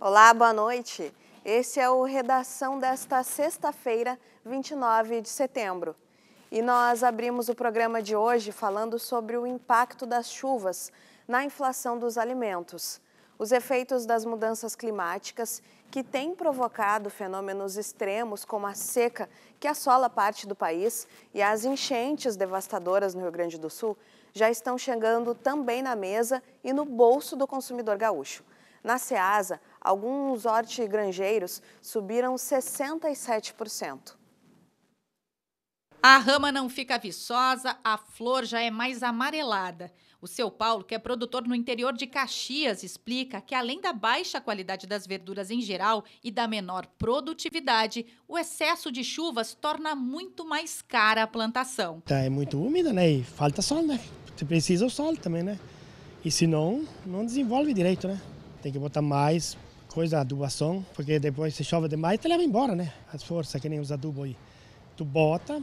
Olá, boa noite. Esse é o Redação desta sexta-feira, 29 de setembro. E nós abrimos o programa de hoje falando sobre o impacto das chuvas na inflação dos alimentos, os efeitos das mudanças climáticas que têm provocado fenômenos extremos como a seca que assola parte do país e as enchentes devastadoras no Rio Grande do Sul já estão chegando também na mesa e no bolso do consumidor gaúcho. Na Ceasa, alguns hortigranjeiros subiram 67%. A rama não fica viçosa, a flor já é mais amarelada. O seu Paulo, que é produtor no interior de Caxias, explica que além da baixa qualidade das verduras em geral e da menor produtividade, o excesso de chuvas torna muito mais cara a plantação. É muito úmida, né? E falta sol, né? Você precisa do sol também, né? E senão, não desenvolve direito, né? Tem que botar mais coisa, adubação, porque depois se chove demais, te leva embora, né? As forças, que nem os adubos aí. Tu bota,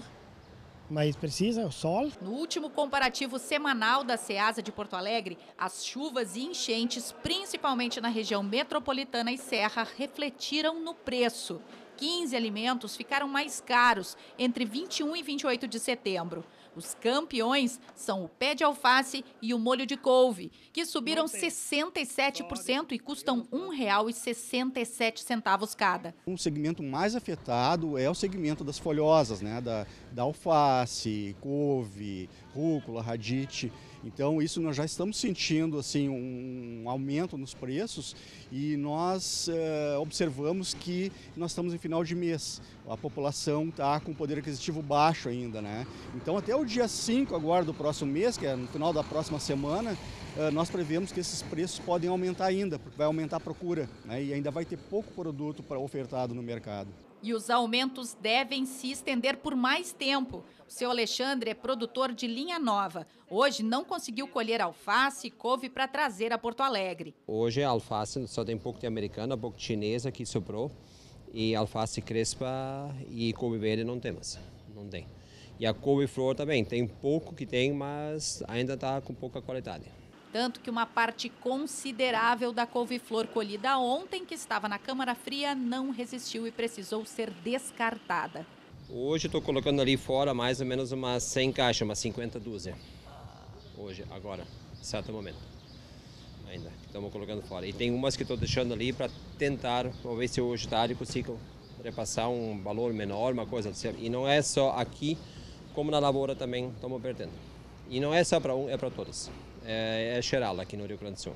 mas precisa o sol. No último comparativo semanal da Ceasa de Porto Alegre, as chuvas e enchentes, principalmente na região metropolitana e serra, refletiram no preço. 15 alimentos ficaram mais caros entre 21 e 28 de setembro. Os campeões são o pé de alface e o molho de couve, que subiram 67% e custam R$ 1,67 cada. Um segmento mais afetado é o segmento das folhosas, né? Da alface, couve, rúcula, radite. Então isso nós já estamos sentindo assim, um aumento nos preços e nós observamos que nós estamos em final de mês. A população está com poder aquisitivo baixo ainda, né? Então até o dia 5 agora do próximo mês, que é no final da próxima semana, nós prevemos que esses preços podem aumentar ainda, porque vai aumentar a procura, né? E ainda vai ter pouco produto para ofertado no mercado. E os aumentos devem se estender por mais tempo. O seu Alexandre é produtor de linha nova. Hoje não conseguiu colher alface e couve para trazer a Porto Alegre. Hoje a alface só tem pouco de americana, pouco de chinesa que sobrou. E alface crespa e couve verde não temos, não tem. E a couve-flor também, tem pouco que tem, mas ainda está com pouca qualidade. Tanto que uma parte considerável da couve-flor colhida ontem, que estava na câmara fria, não resistiu e precisou ser descartada. Hoje estou colocando ali fora mais ou menos umas 100 caixas, umas 50 dúzias. Hoje, agora, certo momento. Ainda, estamos colocando fora. E tem umas que estou deixando ali para tentar, vamos ver se hoje à tarde consigo repassar um valor menor, uma coisa assim. E não é só aqui, como na lavoura também estamos perdendo. E não é só para um, é para todos. É geral aqui no Rio Grande do Sul.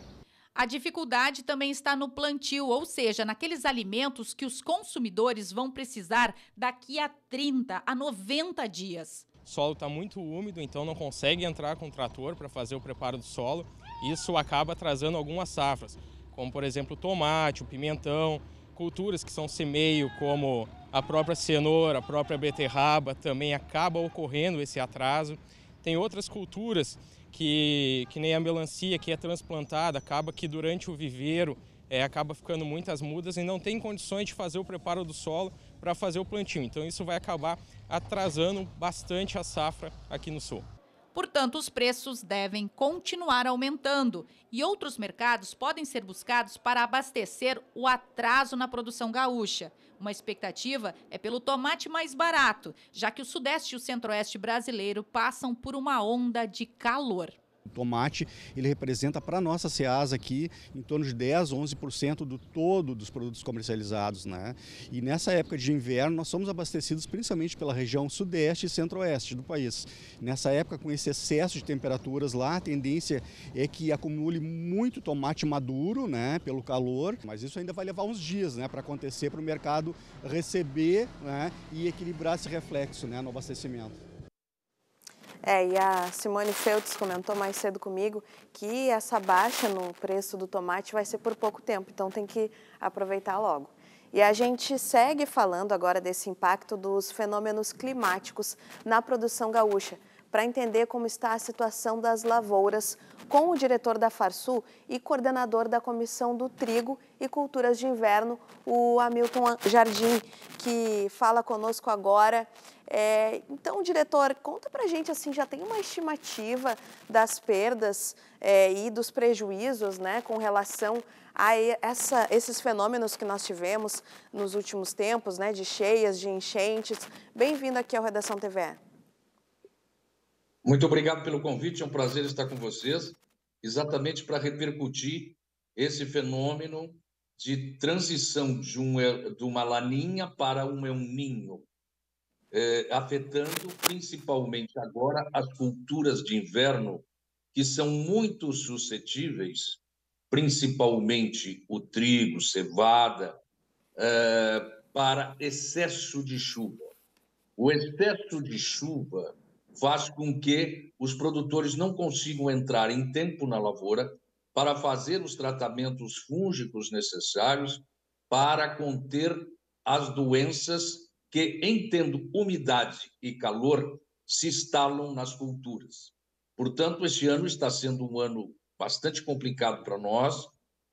A dificuldade também está no plantio, ou seja, naqueles alimentos que os consumidores vão precisar daqui a 30 a 90 dias. O solo está muito úmido, então não consegue entrar com o trator para fazer o preparo do solo. Isso acaba atrasando algumas safras, como por exemplo o tomate, o pimentão, culturas que são semeio, como a própria cenoura, a própria beterraba, também acaba ocorrendo esse atraso. Tem outras culturas que nem a melancia, que é transplantada, acaba que durante o viveiro acaba ficando muitas mudas e não tem condições de fazer o preparo do solo para fazer o plantio. Então isso vai acabar atrasando bastante a safra aqui no sul. Portanto, os preços devem continuar aumentando e outros mercados podem ser buscados para abastecer o atraso na produção gaúcha. Uma expectativa é pelo tomate mais barato, já que o sudeste e o centro-oeste brasileiro passam por uma onda de calor. O tomate, ele representa para a nossa Ceasa aqui em torno de 10, 11% do todo dos produtos comercializados, né? E nessa época de inverno nós somos abastecidos principalmente pela região sudeste e centro-oeste do país. Nessa época, com esse excesso de temperaturas lá, a tendência é que acumule muito tomate maduro, né, pelo calor, mas isso ainda vai levar uns dias, né, para acontecer, para o mercado receber, né, e equilibrar esse reflexo, né, no abastecimento. E a Simone Feltz comentou mais cedo comigo que essa baixa no preço do tomate vai ser por pouco tempo, então tem que aproveitar logo. E a gente segue falando agora desse impacto dos fenômenos climáticos na produção gaúcha, para entender como está a situação das lavouras, com o diretor da Farsul e coordenador da Comissão do Trigo e Culturas de Inverno, o Hamilton Jardim, que fala conosco agora Então, diretor, conta pra gente, assim, já tem uma estimativa das perdas e dos prejuízos, né, com relação a esses fenômenos que nós tivemos nos últimos tempos, né, de cheias, de enchentes. Bem-vindo aqui ao Redação TVE. Muito obrigado pelo convite, é um prazer estar com vocês, exatamente para repercutir esse fenômeno de transição de uma laninha para um El Niño, afetando principalmente agora as culturas de inverno, que são muito suscetíveis, principalmente o trigo, cevada, para excesso de chuva. O excesso de chuva faz com que os produtores não consigam entrar em tempo na lavoura para fazer os tratamentos fúngicos necessários para conter as doenças que, em tendo umidade e calor, se instalam nas culturas. Portanto, este ano está sendo um ano bastante complicado para nós,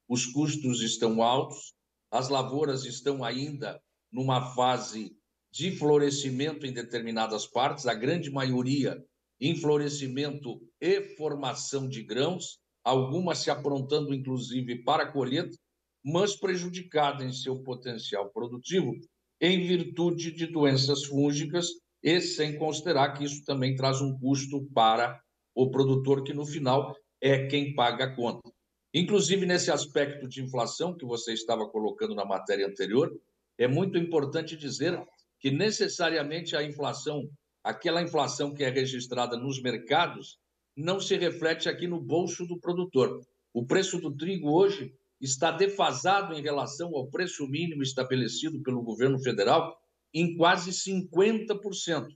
os custos estão altos, as lavouras estão ainda numa fase de florescimento em determinadas partes, a grande maioria em florescimento e formação de grãos, algumas se aprontando, inclusive, para a colheita, mas prejudicada em seu potencial produtivo em virtude de doenças fúngicas e sem considerar que isso também traz um custo para o produtor, que no final é quem paga a conta. Inclusive, nesse aspecto de inflação que você estava colocando na matéria anterior, é muito importante dizer que necessariamente a inflação, aquela inflação que é registrada nos mercados, não se reflete aqui no bolso do produtor. O preço do trigo hoje está defasado em relação ao preço mínimo estabelecido pelo governo federal em quase 50%.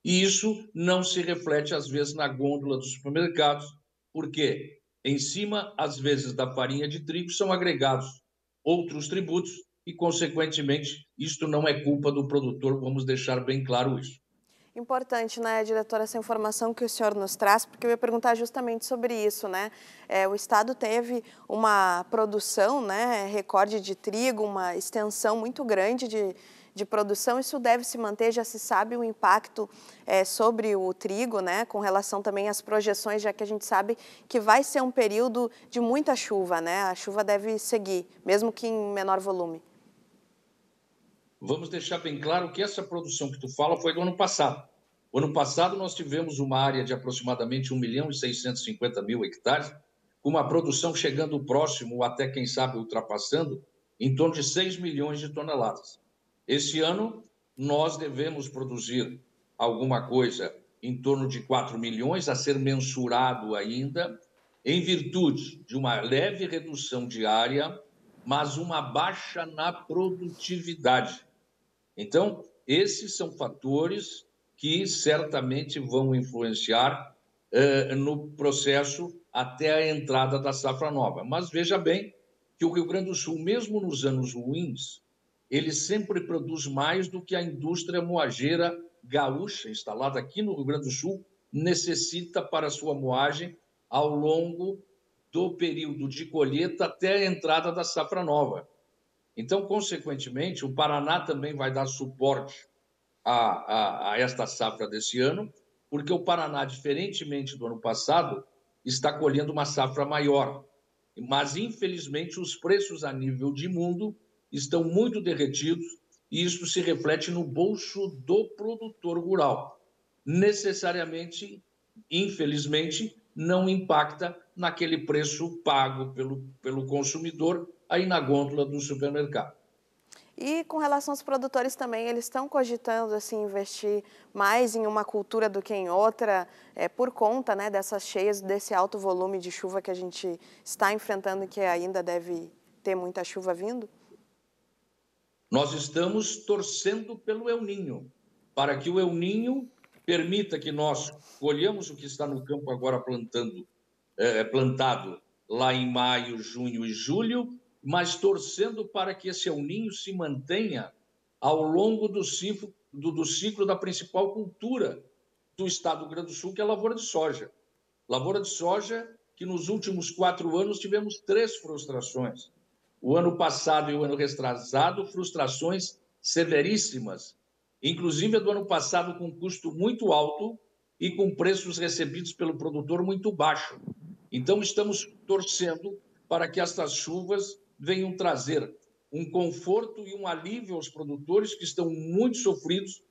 E isso não se reflete, às vezes, na gôndola dos supermercados, porque em cima, às vezes, da farinha de trigo são agregados outros tributos e, consequentemente, isto não é culpa do produtor, vamos deixar bem claro isso. Importante, né, diretora, essa informação que o senhor nos traz, porque eu ia perguntar justamente sobre isso, né? O Estado teve uma produção, né, recorde de trigo, uma extensão muito grande de produção, isso deve se manter, já se sabe o impacto sobre o trigo, né, com relação também às projeções, já que a gente sabe que vai ser um período de muita chuva, né? A chuva deve seguir, mesmo que em menor volume. Vamos deixar bem claro que essa produção que tu fala foi do ano passado. O ano passado nós tivemos uma área de aproximadamente 1.650.000 hectares, com uma produção chegando próximo, até quem sabe ultrapassando, em torno de 6 milhões de toneladas. Esse ano nós devemos produzir alguma coisa em torno de 4 milhões, a ser mensurado ainda, em virtude de uma leve redução de área, mas uma baixa na produtividade. Então, esses são fatores que certamente vão influenciar no processo até a entrada da safra nova. Mas veja bem que o Rio Grande do Sul, mesmo nos anos ruins, ele sempre produz mais do que a indústria moageira gaúcha, instalada aqui no Rio Grande do Sul, necessita para sua moagem ao longo do período de colheita até a entrada da safra nova. Então, consequentemente, o Paraná também vai dar suporte a esta safra desse ano, porque o Paraná, diferentemente do ano passado, está colhendo uma safra maior. Mas, infelizmente, os preços a nível de mundo estão muito derretidos e isso se reflete no bolso do produtor rural. Necessariamente, infelizmente, não impacta naquele preço pago pelo consumidor aí na gôndola do supermercado. E com relação aos produtores também, eles estão cogitando assim, investir mais em uma cultura do que em outra, por conta, né, dessas cheias, desse alto volume de chuva que a gente está enfrentando e que ainda deve ter muita chuva vindo? Nós estamos torcendo pelo El Niño, para que o El Niño permita que nós colhamos o que está no campo agora plantado lá em maio, junho e julho, mas torcendo para que esse El Niño se mantenha ao longo do ciclo da principal cultura do estado do Rio Grande do Sul, que é a lavoura de soja. Lavoura de soja que nos últimos 4 anos tivemos 3 frustrações. O ano passado e o ano retrasado, frustrações severíssimas inclusive a do ano passado com custo muito alto e com preços recebidos pelo produtor muito baixo. Então, estamos torcendo para que estas chuvas venham trazer um conforto e um alívio aos produtores que estão muito sofridos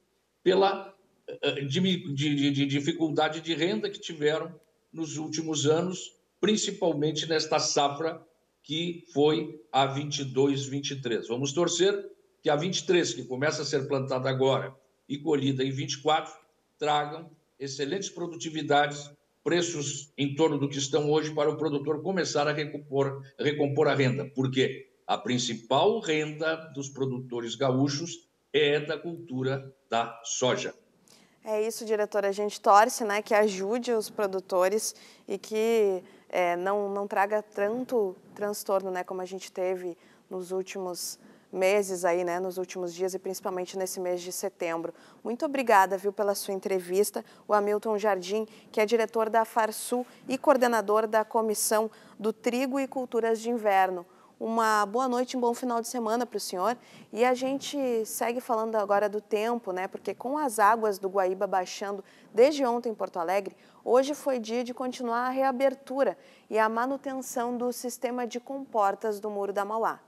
pela dificuldade de renda que tiveram nos últimos anos, principalmente nesta safra que foi a 22-23. Vamos torcer que a 23, que começa a ser plantada agora e colhida em 24, tragam excelentes produtividades, preços em torno do que estão hoje para o produtor começar a recompor a renda. Por quê? A principal renda dos produtores gaúchos é da cultura da soja. É isso, diretor. A gente torce, né, que ajude os produtores e que não traga tanto transtorno, né, como a gente teve nos últimos meses aí, né, nos últimos dias e principalmente nesse mês de setembro. Muito obrigada, viu, pela sua entrevista. O Hamilton Jardim, que é diretor da Farsul e coordenador da Comissão do Trigo e Culturas de Inverno. Uma boa noite e um bom final de semana para o senhor. E a gente segue falando agora do tempo, né? Porque com as águas do Guaíba baixando desde ontem em Porto Alegre, hoje foi dia de continuar a reabertura e a manutenção do sistema de comportas do Muro da Mauá.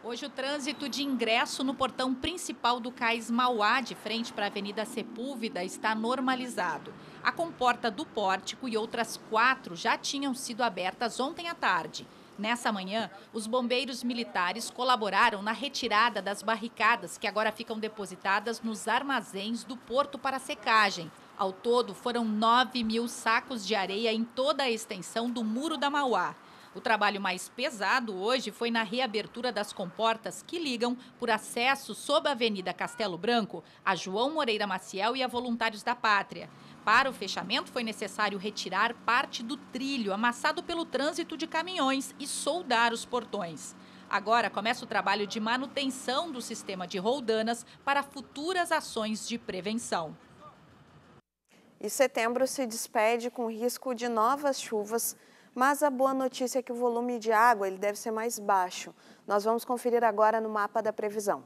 Hoje o trânsito de ingresso no portão principal do Cais Mauá, de frente para a Avenida Sepúlveda, está normalizado. A comporta do Pórtico e outras 4 já tinham sido abertas ontem à tarde. Nessa manhã, os bombeiros militares colaboraram na retirada das barricadas que agora ficam depositadas nos armazéns do porto para secagem. Ao todo, foram 9.000 sacos de areia em toda a extensão do Muro da Mauá. O trabalho mais pesado hoje foi na reabertura das comportas que ligam por acesso sob a Avenida Castelo Branco a João Moreira Maciel e a Voluntários da Pátria. Para o fechamento, foi necessário retirar parte do trilho amassado pelo trânsito de caminhões e soldar os portões. Agora começa o trabalho de manutenção do sistema de roldanas para futuras ações de prevenção. E setembro se despede com risco de novas chuvas, mas a boa notícia é que o volume de água ele deve ser mais baixo. Nós vamos conferir agora no mapa da previsão.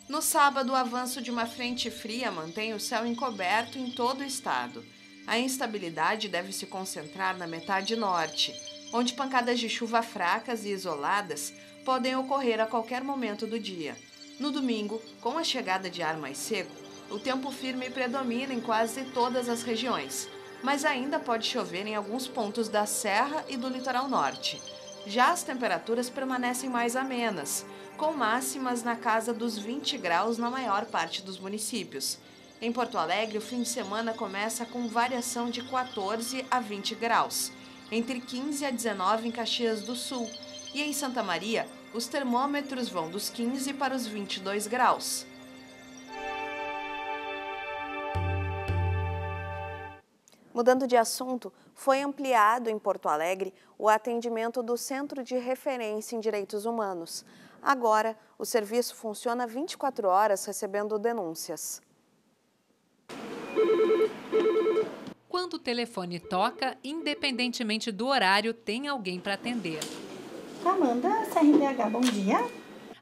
No sábado, o avanço de uma frente fria mantém o céu encoberto em todo o estado. A instabilidade deve se concentrar na metade norte, onde pancadas de chuva fracas e isoladas podem ocorrer a qualquer momento do dia. No domingo, com a chegada de ar mais seco, o tempo firme predomina em quase todas as regiões, mas ainda pode chover em alguns pontos da Serra e do litoral norte. Já as temperaturas permanecem mais amenas, com máximas na casa dos 20 graus na maior parte dos municípios. Em Porto Alegre, o fim de semana começa com variação de 14 a 20 graus, entre 15 a 19 em Caxias do Sul, e em Santa Maria, os termômetros vão dos 15 para os 22 graus. Mudando de assunto, foi ampliado em Porto Alegre o atendimento do Centro de Referência em Direitos Humanos. Agora, o serviço funciona 24 horas recebendo denúncias. Quando o telefone toca, independentemente do horário, tem alguém para atender. Amanda, CRDH, bom dia.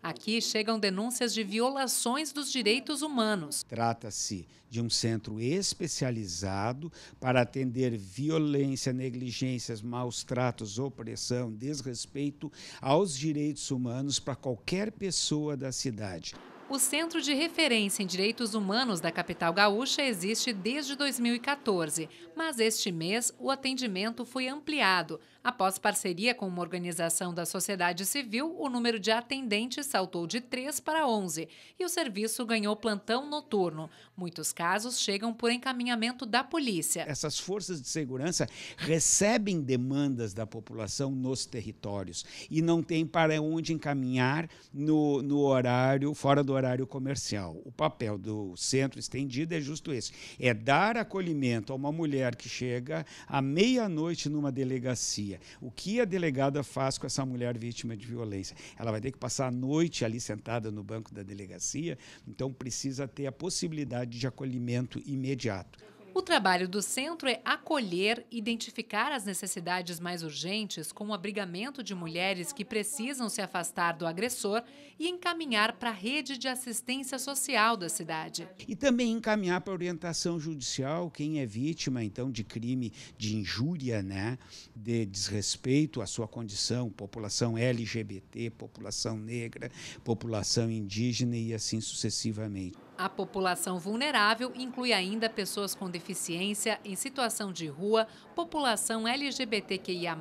Aqui chegam denúncias de violações dos direitos humanos. Trata-se de um centro especializado para atender violência, negligências, maus tratos, opressão, desrespeito aos direitos humanos para qualquer pessoa da cidade. O Centro de Referência em Direitos Humanos da capital gaúcha existe desde 2014, mas este mês o atendimento foi ampliado. Após parceria com uma organização da sociedade civil, o número de atendentes saltou de 3 para 11 e o serviço ganhou plantão noturno. Muitos casos chegam por encaminhamento da polícia. Essas forças de segurança recebem demandas da população nos territórios e não tem para onde encaminhar no horário, fora do horário comercial. O papel do centro estendido é justo esse, é dar acolhimento a uma mulher que chega à meia-noite numa delegacia. O que a delegada faz com essa mulher vítima de violência? Ela vai ter que passar a noite ali sentada no banco da delegacia, então precisa ter a possibilidade de acolhimento imediato. O trabalho do centro é acolher, identificar as necessidades mais urgentes, como o abrigamento de mulheres que precisam se afastar do agressor e encaminhar para a rede de assistência social da cidade. E também encaminhar para a orientação judicial quem é vítima, então, de crime de injúria, né, de desrespeito à sua condição, população LGBT, população negra, população indígena e assim sucessivamente. A população vulnerável inclui ainda pessoas com deficiência, em situação de rua, população LGBTQIA+,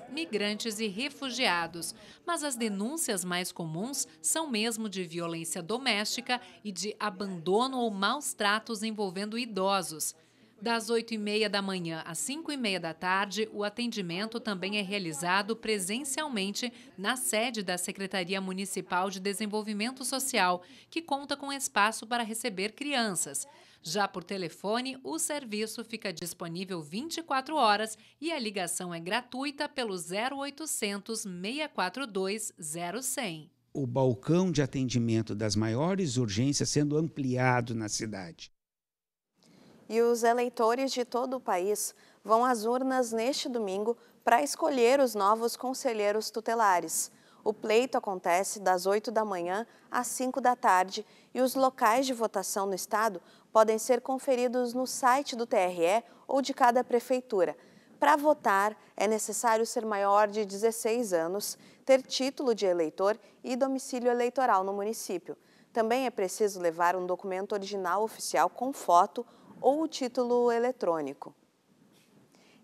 migrantes e refugiados. Mas as denúncias mais comuns são mesmo de violência doméstica e de abandono ou maus tratos envolvendo idosos. Das 8h30 da manhã às 5h30 da tarde, o atendimento também é realizado presencialmente na sede da Secretaria Municipal de Desenvolvimento Social, que conta com espaço para receber crianças. Já por telefone, o serviço fica disponível 24 horas e a ligação é gratuita pelo 0800 642 0100. O balcão de atendimento das maiores urgências sendo ampliado na cidade. E os eleitores de todo o país vão às urnas neste domingo para escolher os novos conselheiros tutelares. O pleito acontece das 8 da manhã às 5 da tarde e os locais de votação no estado podem ser conferidos no site do TRE ou de cada prefeitura. Para votar, é necessário ser maior de 16 anos, ter título de eleitor e domicílio eleitoral no município. Também é preciso levar um documento original oficial com foto ou o título eletrônico.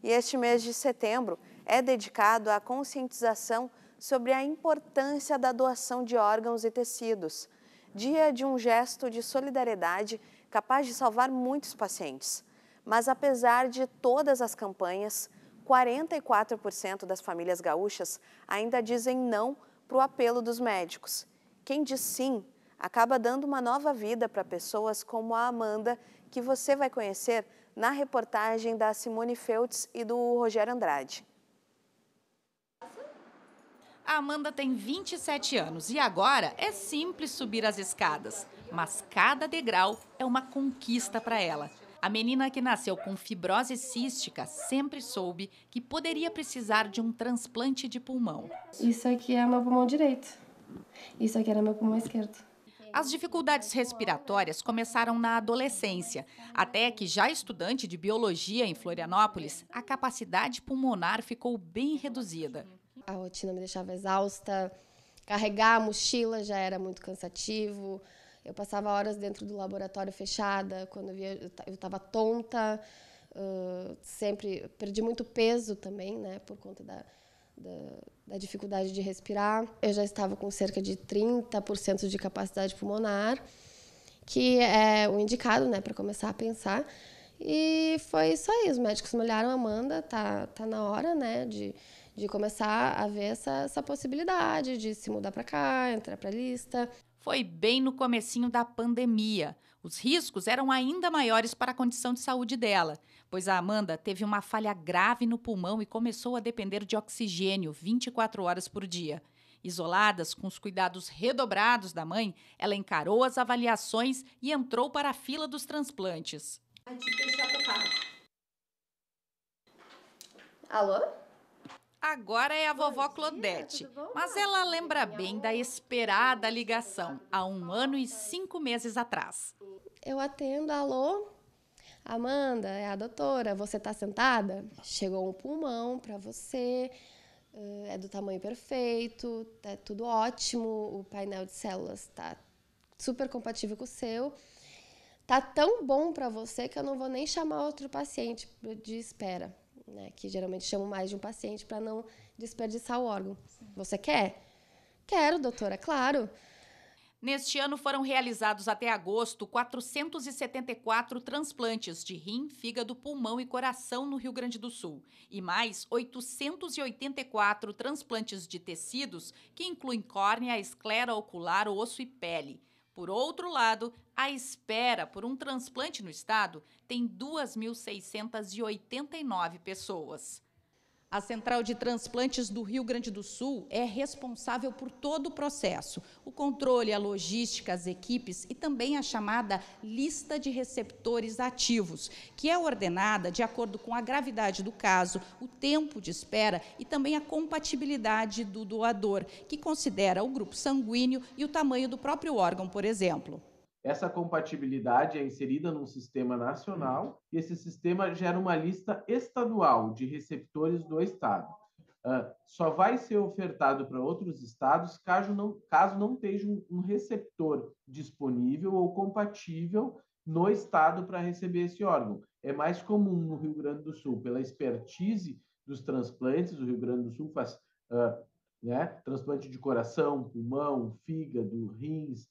E este mês de setembro é dedicado à conscientização sobre a importância da doação de órgãos e tecidos, dia de um gesto de solidariedade capaz de salvar muitos pacientes. Mas apesar de todas as campanhas, 44% das famílias gaúchas ainda dizem não para o apelo dos médicos. Quem diz sim acaba dando uma nova vida para pessoas como a Amanda, que você vai conhecer na reportagem da Simone Feltz e do Rogério Andrade. A Amanda tem 27 anos e agora é simples subir as escadas, mas cada degrau é uma conquista para ela. A menina que nasceu com fibrose cística sempre soube que poderia precisar de um transplante de pulmão. Isso aqui é meu pulmão direito. Isso aqui era meu pulmão esquerdo. As dificuldades respiratórias começaram na adolescência, até que, já estudante de biologia em Florianópolis, a capacidade pulmonar ficou bem reduzida. A rotina me deixava exausta, carregar a mochila já era muito cansativo, eu passava horas dentro do laboratório fechada, quando eu estava tonta, sempre perdi muito peso também, né, por conta da dificuldade de respirar. Eu já estava com cerca de 30% de capacidade pulmonar, que é o indicado, né, para começar a pensar. E foi isso aí, os médicos me olharam, Amanda, tá na hora, né, de começar a ver essa possibilidade de se mudar para cá, entrar para a lista. Foi bem no comecinho da pandemia. Os riscos eram ainda maiores para a condição de saúde dela, pois a Amanda teve uma falha grave no pulmão e começou a depender de oxigênio 24 horas por dia. Isoladas, com os cuidados redobrados da mãe, ela encarou as avaliações e entrou para a fila dos transplantes. Alô? Agora é a vovó Claudete, mas ela lembra bem da esperada ligação, há 1 ano e 5 meses atrás. Eu atendo, alô? Amanda, é a doutora, você tá sentada? Chegou um pulmão para você, é do tamanho perfeito, é tudo ótimo, o painel de células tá super compatível com o seu. Tá tão bom para você que eu não vou nem chamar outro paciente de espera, né? Que geralmente chamo mais de um paciente para não desperdiçar o órgão. Você quer? Quero, doutora, claro. Neste ano foram realizados até agosto 474 transplantes de rim, fígado, pulmão e coração no Rio Grande do Sul e mais 884 transplantes de tecidos que incluem córnea, esclera ocular, osso e pele. Por outro lado, a espera por um transplante no estado tem 2.689 pessoas. A Central de Transplantes do Rio Grande do Sul é responsável por todo o processo, o controle, a logística, as equipes e também a chamada lista de receptores ativos, que é ordenada de acordo com a gravidade do caso, o tempo de espera e também a compatibilidade do doador, que considera o grupo sanguíneo e o tamanho do próprio órgão, por exemplo. Essa compatibilidade é inserida num sistema nacional e esse sistema gera uma lista estadual de receptores do estado. Só vai ser ofertado para outros estados caso não esteja um receptor disponível ou compatível no estado para receber esse órgão. É mais comum no Rio Grande do Sul, pela expertise dos transplantes. O Rio Grande do Sul faz transplante de coração, pulmão, fígado, rins,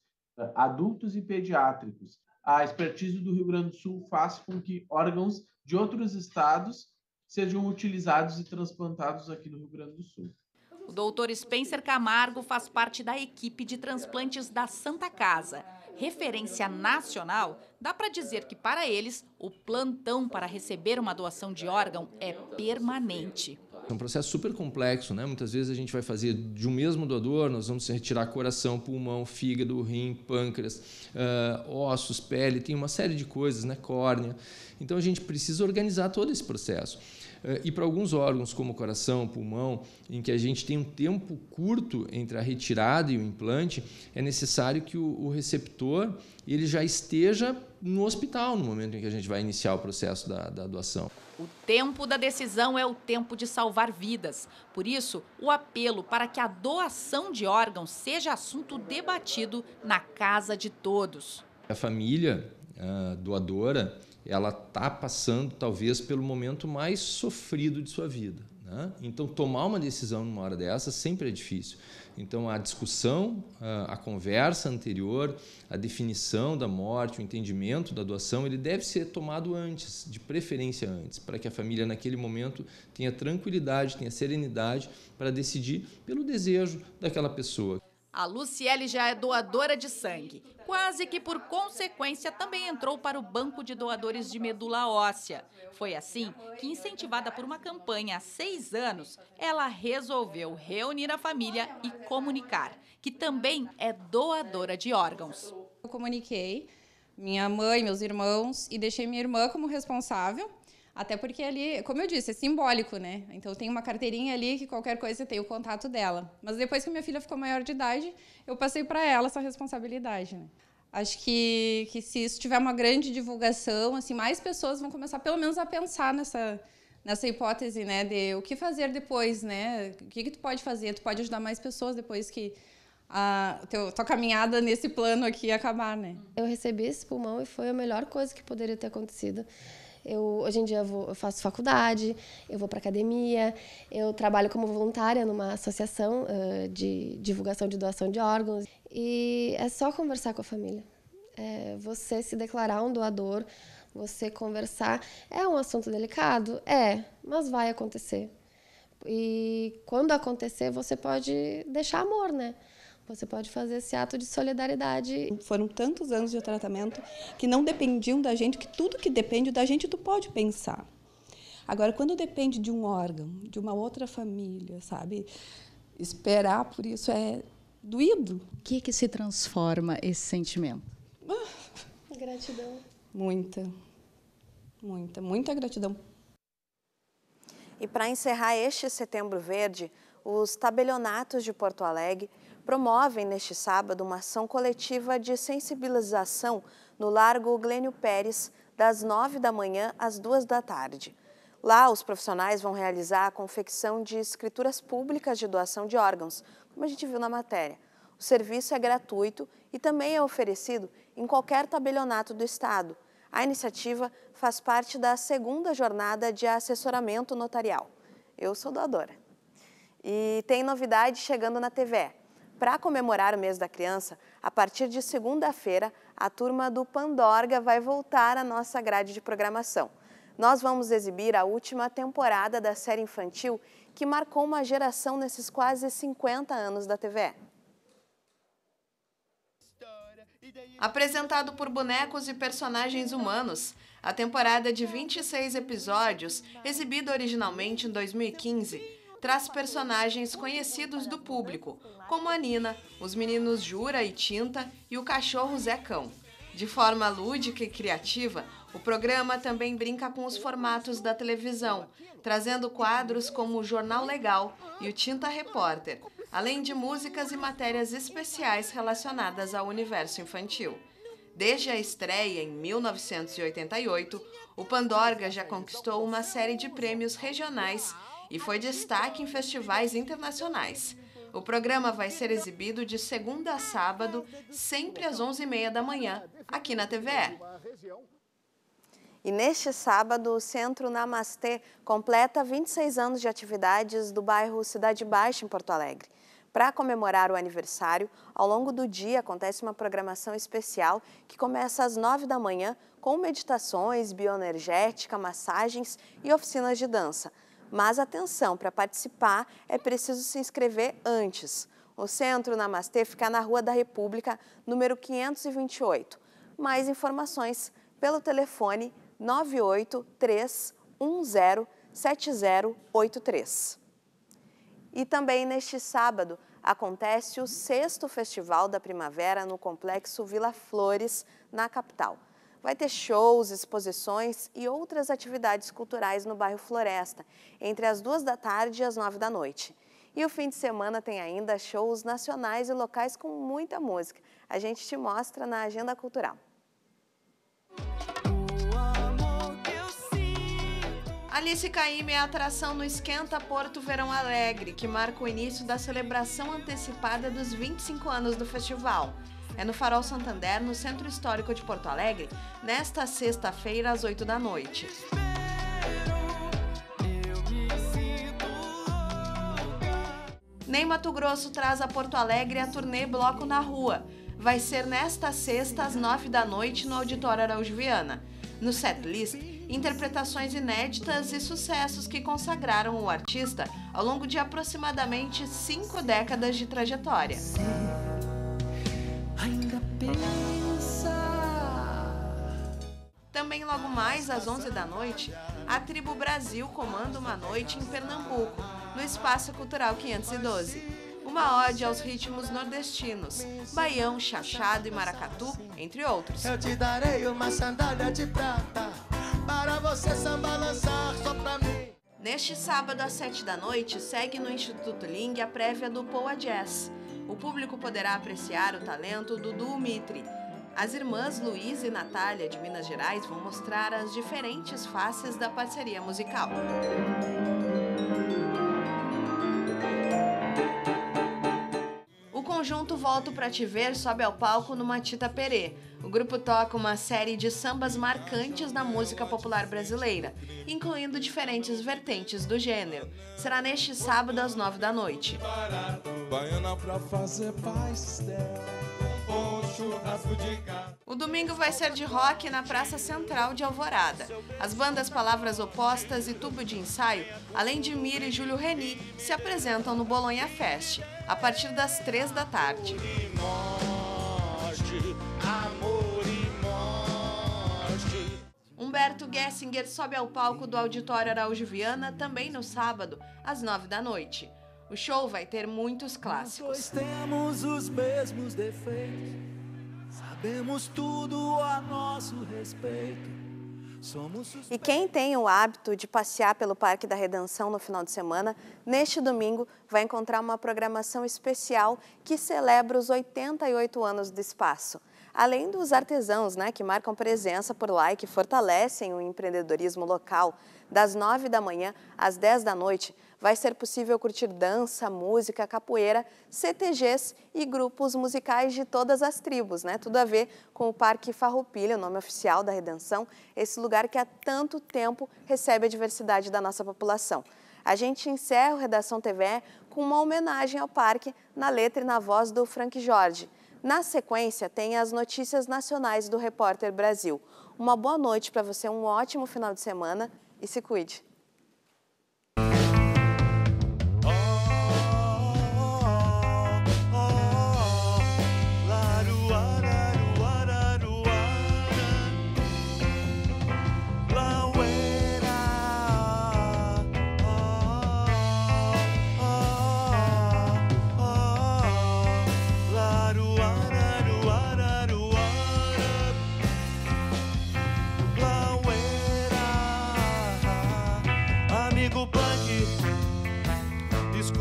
adultos e pediátricos. A expertise do Rio Grande do Sul faz com que órgãos de outros estados sejam utilizados e transplantados aqui no Rio Grande do Sul. O doutor Spencer Camargo faz parte da equipe de transplantes da Santa Casa. Referência nacional, dá para dizer que para eles o plantão para receber uma doação de órgão é permanente. É um processo super complexo, né? Muitas vezes a gente vai fazer de um mesmo doador, nós vamos retirar coração, pulmão, fígado, rim, pâncreas, ossos, pele, tem uma série de coisas, né? Córnea. Então a gente precisa organizar todo esse processo. E para alguns órgãos, como o coração, pulmão, em que a gente tem um tempo curto entre a retirada e o implante, é necessário que o receptor ele já esteja no hospital no momento em que a gente vai iniciar o processo da doação. O tempo da decisão é o tempo de salvar vidas. Por isso, o apelo para que a doação de órgãos seja assunto debatido na casa de todos. A família doadora, ela está passando talvez pelo momento mais sofrido de sua vida, né? Então, tomar uma decisão numa hora dessa sempre é difícil. Então, a discussão, a conversa anterior, a definição da morte, o entendimento da doação, ele deve ser tomado antes, de preferência antes, para que a família naquele momento tenha tranquilidade, tenha serenidade para decidir pelo desejo daquela pessoa. A Luciele já é doadora de sangue. Quase que por consequência também entrou para o banco de doadores de medula óssea. Foi assim que, incentivada por uma campanha há 6 anos, ela resolveu reunir a família e comunicar que também é doadora de órgãos. Eu comuniquei minha mãe, meus irmãos e deixei minha irmã como responsável. Até porque ali, como eu disse, é simbólico, né? Então tem uma carteirinha ali que qualquer coisa tem o contato dela. Mas depois que minha filha ficou maior de idade, eu passei para ela essa responsabilidade, né? Acho que se isso tiver uma grande divulgação, assim, mais pessoas vão começar pelo menos a pensar nessa hipótese, né? De o que fazer depois, né? O que tu pode fazer? Tu pode ajudar mais pessoas depois que a tua caminhada nesse plano aqui acabar, né? Eu recebi esse pulmão e foi a melhor coisa que poderia ter acontecido. Hoje em dia eu faço faculdade, eu vou para academia, eu trabalho como voluntária numa associação de divulgação de doação de órgãos. E é só conversar com a família. Você se declarar um doador, você conversar. É um assunto delicado? Mas vai acontecer. E quando acontecer, você pode deixar amor, né? Você pode fazer esse ato de solidariedade. Foram tantos anos de tratamento que não dependiam da gente, que tudo que depende da gente tu pode pensar. Agora, quando depende de um órgão, de uma outra família, sabe? Esperar por isso é doído. O que se transforma esse sentimento? Gratidão. Muita gratidão. E para encerrar este Setembro Verde, os tabelionatos de Porto Alegre promovem neste sábado uma ação coletiva de sensibilização no Largo Glênio Pérez, das 9 da manhã às 2 da tarde. Lá, os profissionais vão realizar a confecção de escrituras públicas de doação de órgãos, como a gente viu na matéria. O serviço é gratuito e também é oferecido em qualquer tabelionato do Estado. A iniciativa faz parte da 2ª jornada de assessoramento notarial. Eu sou doadora. E tem novidade chegando na TVE. Para comemorar o mês da criança, a partir de segunda-feira, a turma do Pandorga vai voltar à nossa grade de programação. Nós vamos exibir a última temporada da série infantil que marcou uma geração nesses quase 50 anos da TVE. Apresentado por bonecos e personagens humanos, a temporada de 26 episódios, exibida originalmente em 2015, traz personagens conhecidos do público, como a Nina, os meninos Jura e Tinta e o cachorro Zé Cão. De forma lúdica e criativa, o programa também brinca com os formatos da televisão, trazendo quadros como o Jornal Legal e o Tinta Repórter, além de músicas e matérias especiais relacionadas ao universo infantil. Desde a estreia em 1988, o Pandorga já conquistou uma série de prêmios regionais e foi destaque em festivais internacionais. O programa vai ser exibido de segunda a sábado, sempre às 11h30 da manhã, aqui na TVE. E neste sábado, o Centro Namastê completa 26 anos de atividades do bairro Cidade Baixa, em Porto Alegre. Para comemorar o aniversário, ao longo do dia acontece uma programação especial que começa às 9 da manhã com meditações, bioenergética, massagens e oficinas de dança. Mas atenção, para participar é preciso se inscrever antes. O Centro Namastê fica na Rua da República, número 528. Mais informações pelo telefone 983107083. E também neste sábado acontece o 6º Festival da Primavera no Complexo Vila Flores, na capital. Vai ter shows, exposições e outras atividades culturais no bairro Floresta, entre as 2 da tarde e as 9 da noite. E o fim de semana tem ainda shows nacionais e locais com muita música. A gente te mostra na agenda cultural. Alice Caymmi é a atração no Esquenta Porto Verão Alegre, que marca o início da celebração antecipada dos 25 anos do festival. É no Farol Santander, no Centro Histórico de Porto Alegre, nesta sexta-feira, às 8 da noite. Ney Matogrosso traz a Porto Alegre a turnê Bloco na Rua. Vai ser nesta sexta, às 9 da noite, no Auditório Araújo Viana. No setlist, interpretações inéditas e sucessos que consagraram o artista ao longo de aproximadamente 5 décadas de trajetória. Também logo mais às 11 da noite, a Tribo Brasil comanda uma noite em Pernambuco, no Espaço Cultural 512. Uma ode aos ritmos nordestinos, baião, chachado e maracatu, entre outros. Eu te darei uma sandália de prata para você samba lançar só pra mim. Neste sábado às 7 da noite, segue no Instituto Ling a prévia do Poa Jazz. O público poderá apreciar o talento do Dudu Mitri. As irmãs Luísa e Natália, de Minas Gerais, vão mostrar as diferentes faces da parceria musical. O conjunto Volto Pra Te Ver sobe ao palco no Matita Perê. O grupo toca uma série de sambas marcantes da música popular brasileira, incluindo diferentes vertentes do gênero. Será neste sábado às 9 da noite. O domingo vai ser de rock na Praça Central de Alvorada. As bandas Palavras Opostas e Tubo de Ensaio, além de Mira e Júlio Reni, se apresentam no Bolonha Fest, a partir das 3 da tarde. Humberto Gessinger sobe ao palco do Auditório Araújo Viana também no sábado, às 9 da noite. O show vai ter muitos clássicos. Pois temos os mesmos defeitos, sabemos tudo a nosso respeito. E quem tem o hábito de passear pelo Parque da Redenção no final de semana, neste domingo vai encontrar uma programação especial que celebra os 88 anos do espaço. Além dos artesãos, que marcam presença por lá e que fortalecem o empreendedorismo local, das 9 da manhã às 10 da noite, vai ser possível curtir dança, música, capoeira, CTGs e grupos musicais de todas as tribos, Tudo a ver com o Parque Farroupilha, o nome oficial da Redenção, esse lugar que há tanto tempo recebe a diversidade da nossa população. A gente encerra o Redação TVE com uma homenagem ao parque na letra e na voz do Frank Jorge. Na sequência, tem as notícias nacionais do Repórter Brasil. Uma boa noite para você, um ótimo final de semana e se cuide.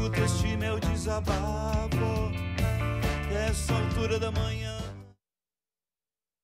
escuto este meu desabafo. Essa altura da manhã